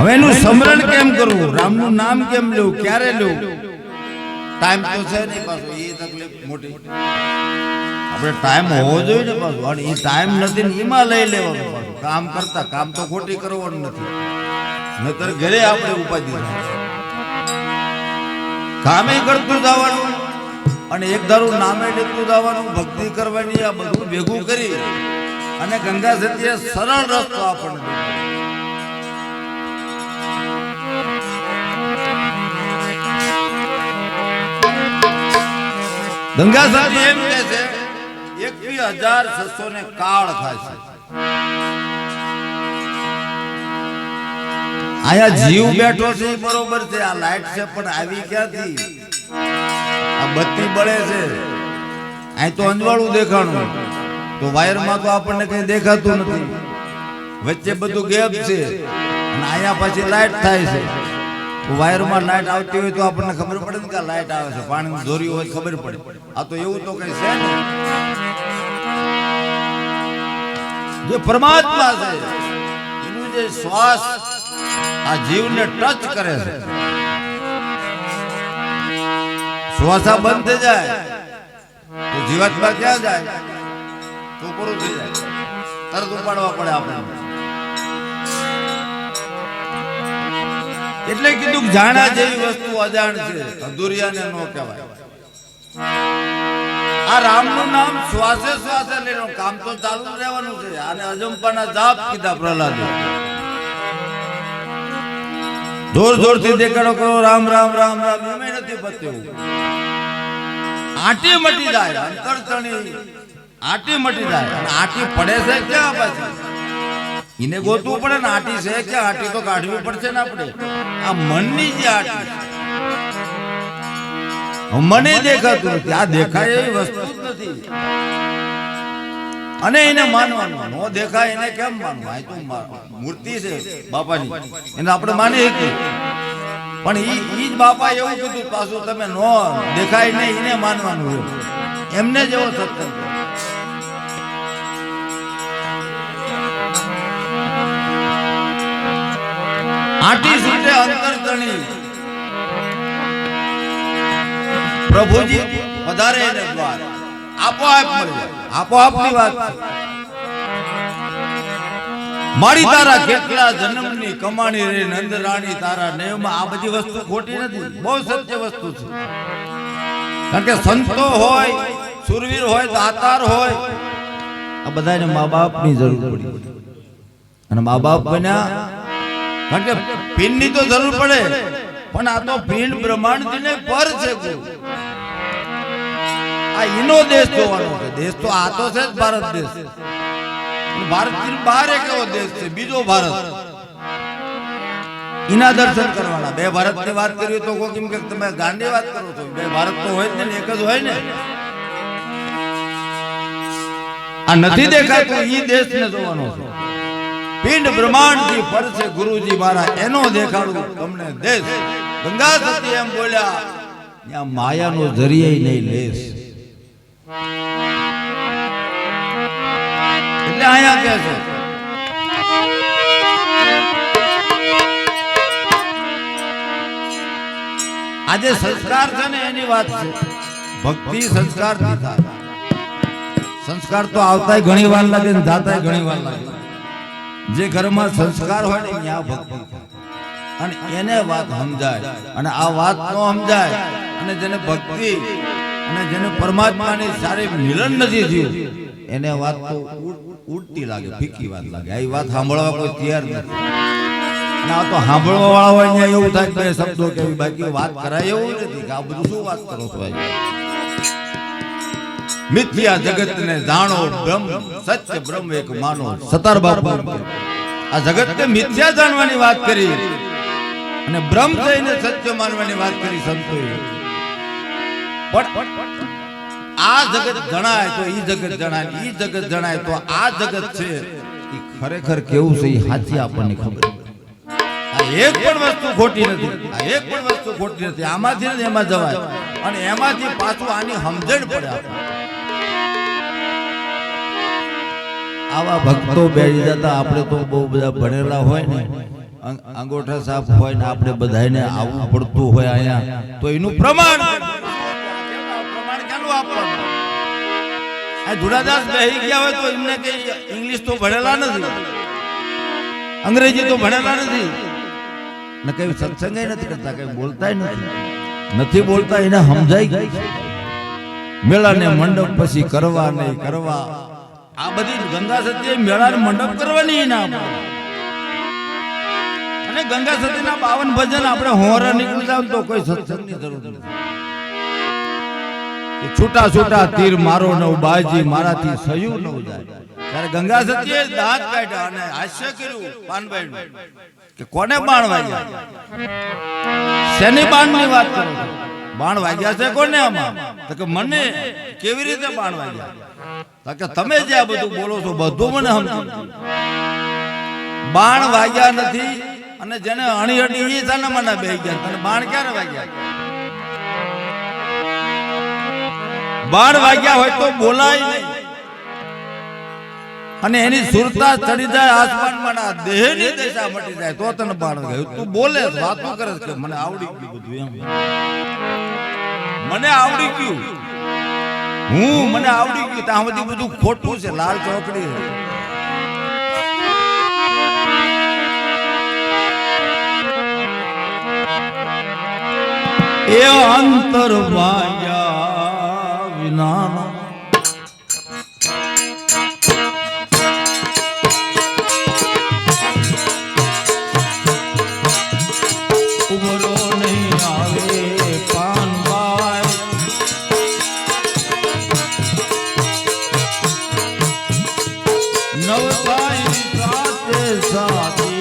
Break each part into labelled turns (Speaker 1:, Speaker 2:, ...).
Speaker 1: હવે એનું સ્મરણ કેમ કરવું, રામનું નામ કેમ લેવું, ક્યારે લેવું? ટાઈમ તો છે નહીં પાછો, એ તકલીફ મોટી. આપણે ટાઈમ હોવો જોઈએ ને પાછું, અને એ ટાઈમ નથી ને એમાં લઈ લેવાનું પાછું. કામ કરતા કામ તો ખોટી કરવાનું નથી, નતર ઘરે આપણે ઉપાધિ થાય. કામે કરતું જવાનું અને એક ધારું નામે લેતું જવાનું, ભક્તિ કરવાની, આ બધું ભેગું કરી અને ગંગા સતીએ સરળ રસ્તો આપણને. ગંગા સતી એમ કહે છે 21,600 કાળ થાય છે. આયા જીવ બેઠો છે બરોબર છે, આ લાઈટ છે પણ આવી ક્યાંથી? આ બત્તી બળે છે, અહીં તો અંજવાળું દેખાણું, તો વાયરમાં તો આપણને કઈ દેખાતું નથી, વચ્ચે બધું ગેપ છે, અને અહીંયા પછી લાઈટ થાય છે. વાયરમાં લાઈટ આવતી હોય તો આપણને ખબર પડે ને કે લાઈટ આવે છે, પાણી દોર્યું હોય ખબર પડે. આ તો એવું તો કઈ છે ને, જે પરમાત્મા છે એનું જે શ્વાસ આ જીવને ટચ કરે છે, શ્વાસા બંધ થઈ જાય તો જીવાત્મા ક્યાં જાય? તો પૂરું થઈ જાય, તરત ઉપાડવા પડે આપણે. એટલે કીધું જાણા જેવી વસ્તુ અજાણ છે, અધૂરિયાને ન કહેવાય. આ રામનું નામ શ્વાસે શ્વાસે લેવાનું, કામ તો ચાલુ જ રહેવાનું છે. આને અજંપાના જાપ કીધા પ્રહલાદે. જોર જોરથી દેખાડો કરો રામ રામ રામ રામ, એમ નથી પત્યું. આટી મટી જાય, અંતરતણી આટી મટી જાય. અને આટી પડે છે ક્યાં? પાછી એને ગોતવું પડે ને. આટી છે ક્યાં? આટી તો કાઢવી પડશે ને આપણે. આ મનની જે આટી, મને દેખાતું નથી, આ દેખાય એવી વસ્તુ જ નથી. અને એને માનવાનું, નો દેખાય એને કેમ માનવું? આ તો મૂર્તિ છે બાપાની, એને આપણે માની શકીએ, પણ ઈ જ બાપા એવું કીધું પાછું, તમે નો દેખાય નહીં એને માનવાનું. એમને જેવો સત્સંગ. આટી છૂટે અંતરતણી, પ્રભુજી વધારે એને દ્વાર આપોઆપ મળી જાય. આપોઆપની વાત છે. મારી તારા કેટલા જન્મની કમાણી રે નંદરાણી તારા નેવમાં. આ બધી વસ્તુ ખોટી નથી, બહુ સત્ય વસ્તુ છે. કારણ કે સંતો હોય, સુરવીર હોય, દાતાર હોય, આ બધાને મા બાપની જરૂર પડી. અને મા બાપ બન્યા કારણ કે પિંડની તો જરૂર પડે, પણ આ તો પિંડ બ્રહ્માંડ ને પર છે. આ એનો દેશ જોવાનો છે. દેશ તો આ તો છે જ ભારત દેશ. ભારત થી બહાર એક એવો દેશ છે બીજો ભારત, એના દર્શન કરવાના. બે ભારત ની વાત કરીએ તો કોઈ કેમ કે તમે ગાંડી વાત કરો છો. બે ભારત તો હોય જ ને, એક જ હોય ને. આ નથી દેખાતું, એ દેશ ને જોવાનો છે. પિંડ બ્રહ્માંડ થી પર છે ગુરુજી મારા, એનો દેખાડું તમને દેશ. ગંગા સતી એમ બોલ્યા, ત્યાં માયાનો જરિયે નહીં લેશ. એટલે આયા કે છે આજે સંસ્કાર છે ને એની વાત છે. ભક્તિ સંસ્કાર થી થાય. સંસ્કાર તો આવતાય ઘણી વાર લાગે ને જાતાય ઘણી વાર લાગે. જે ઘરમાં સંસ્કાર હોય ને ત્યાં ભક્તિ થાય, અને એને વાત સમજાય. અને આ વાત નો સમજાય, અને જેને ભક્તિ અને જેને પરમાત્માની સારી મિલન નથી થયું, એને વાત તો ઉડતી લાગે, ફીકી વાત લાગે. આ વાત સાંભળવા કોઈ તૈયાર નથી. અને આ તો સાંભળવા વાળા હોય ત્યાં એવું થાય બે શબ્દો કેવી, બાકી વાત કરાય એવું નથી. કે આ બધું શું વાત કરો છો? મિથ્યા જગત ને જાણો બ્રહ્મ, સત્ય બ્રહ્મ એક માનો. સતાર બાપુ આ જગત ને મિથ્યા જાણવાની વાત કરી, અને બ્રહ્મ થઈને સત્ય માનવાની વાત કરી સંતોએ. પણ આ જગત જણાય તો ઈ જગત જણાય, ઈ જગત જણાય તો આ જગત છે એ ખરેખર કેવું છે એ સાચી આપણને ખબર. આ એક પણ વસ્તુ ખોટી નથી, આ એક પણ વસ્તુ ખોટી નથી. આમાંથી ને એમાં જવાય, અને એમાંથી પાછું આની સમજણ પડે. આવા ભક્તો બેસી જતા. આપણે તો બહુ બધા ભણેલા હોય ને, અંગોઠા સાફ હોય ને આપણે બધાને આવવું પડતું હોય અહીંયા તો એનું પ્રમાણ ક્યાંનું આપવાનું? આ ધુડાદાસ બેહી ગયા હોય તો એમને કઈ ઇંગ્લિશ તો ભણેલા નથી, અંગ્રેજી તો ભણેલા નથી ને કઈ સત્સંગ નથી કરતા, કઈ બોલતા નથી બોલતા, એને સમજાઈ ગઈ મેળાને મંડપ પછી કરવા નહીં કરવા. આ બધી ગંગા સતી મેળાને મંડપ કરવાની ના અને ગંગા સતીના 52 ભજન આપણે હોરા નીકળી જાવ તો કોઈ સત્સંગની જરૂર નથી. છૂટા છૂટા તીર મારો નવ બાજી મારાથી સયું ન જાય. ત્યારે ગંગા સતીએ દાંત કાઢ્યા અને હાસ્ય કર્યું પાનભાઈ કે કોને બાણ વાગ્યા? શેની બાણની વાત કરો? બાણ વાગ્યા છે કોને આમાં? તો કે મને. કેવી રીતે બાણ વાગ્યા? કે તમે જે આ બધું બોલો છો બધું મને સમજી. બાણ વાગ્યા નથી અને જેને અણી અડી એ સાના માના બેહી ગયા. તને બાણ ક્યારે વાગ્યા? બાણ વાગ્યા હોય તો બોલાય નહીં અને એની સુરતા ચડી જાય આસમાનમાં, દેહની દિશા મટી જાય તો તને બાણ વાગ્યું. તું બોલે વાતો કરે કે મને આવડી ગયું બધું, એમ મને આવડી ગયું, મને આવડી ગયું. ત્યાં બધી બધું ખોટું છે. લાલ ચોકડી એ અંતર વાગ્યા વિના ઉભરો નહીં આવે પાનભાઈ. નવભાઈ સાથે સાથી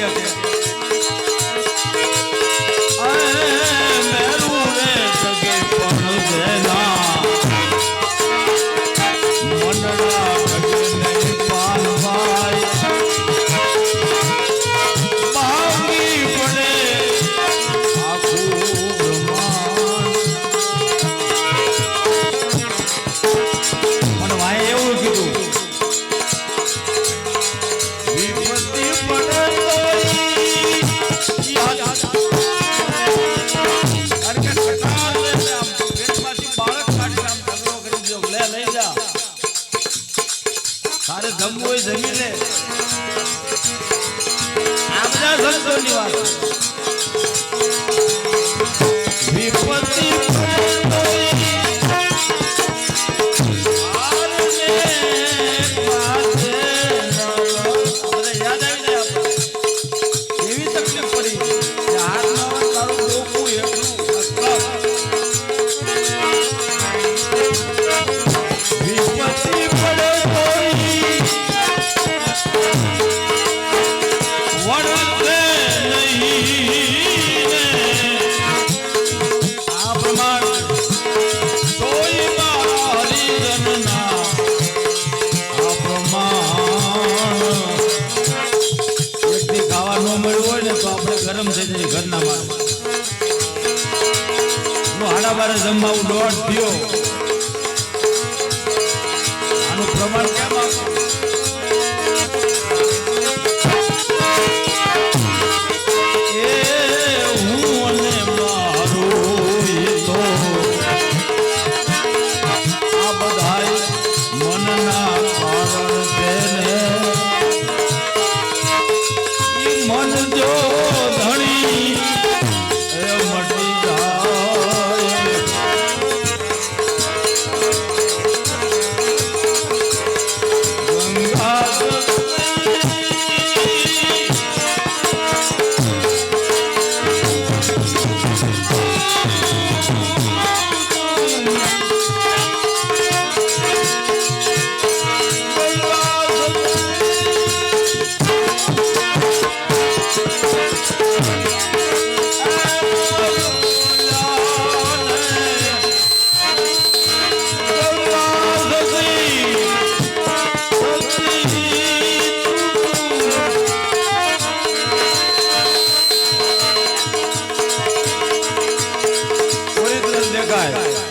Speaker 1: બોલી શકે જમી લે આ બધા સંતોની વાત વિપત્તિ ઘરના માણસ હાડા બારે જમવા દોડ થયો આનું પ્રમાણ કેમ આપે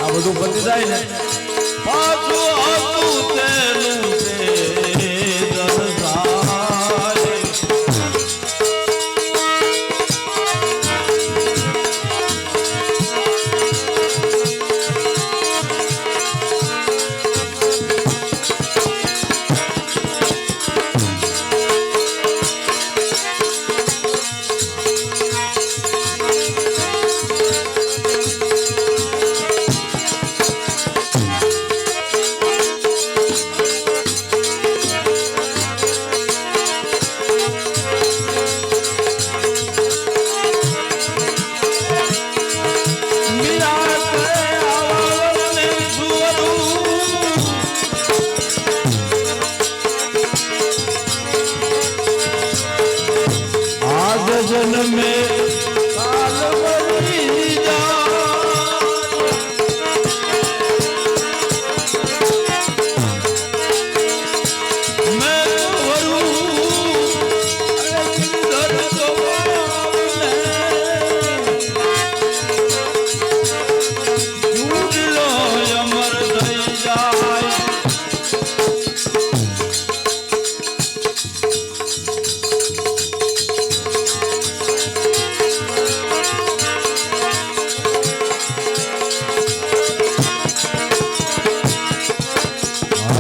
Speaker 1: આ બધું પતી જાય ને પાછું હતું તેનું તે દરસાય જન્મે કાલ મરી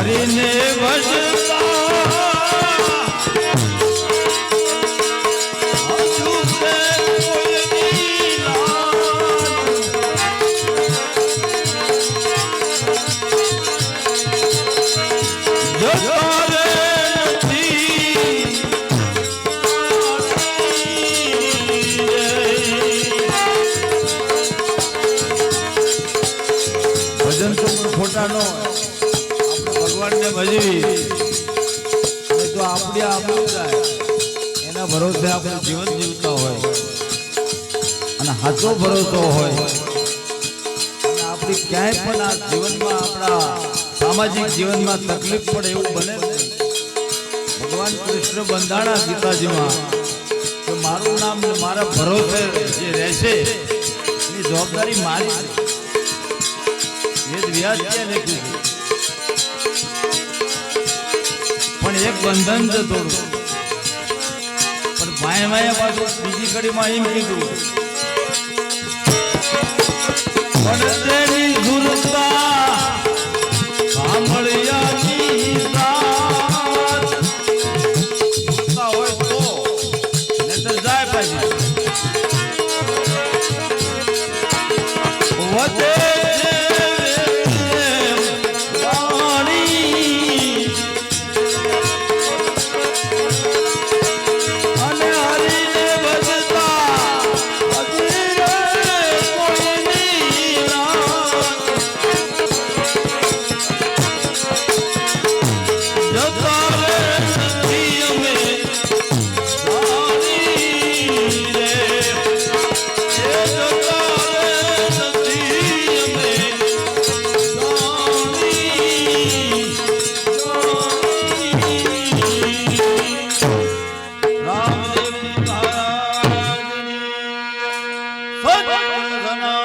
Speaker 1: હરિને ભજતા ભજન તો ખોટા ન ભગવાનને ભજવી તો આપણે આપણું જાય એના એના ભરોસે આપણે જીવન જીવતા હોય અને સાચો ભરોસો હોય અને આપણી ક્યાંય પણ આ જીવનમાં આપણા સામાજિક જીવનમાં તકલીફ પડે એવું બને ભગવાન કૃષ્ણ બંધાણા ગીતાજીમાં કે મારું નામ મારા ભરોસે જે રહેશે એની જવાબદારી મારી છે. વેદ વ્યાસે લખ્યું પણ એક બંધન છે થોડું. પણ ભાઈ પાછું બીજી કડીમાં એમ કીધું પણ તેની ગુરુતા સાંભળ્યાની સાથ હોય તો નહીતર જાય પાછી વધે સનાતન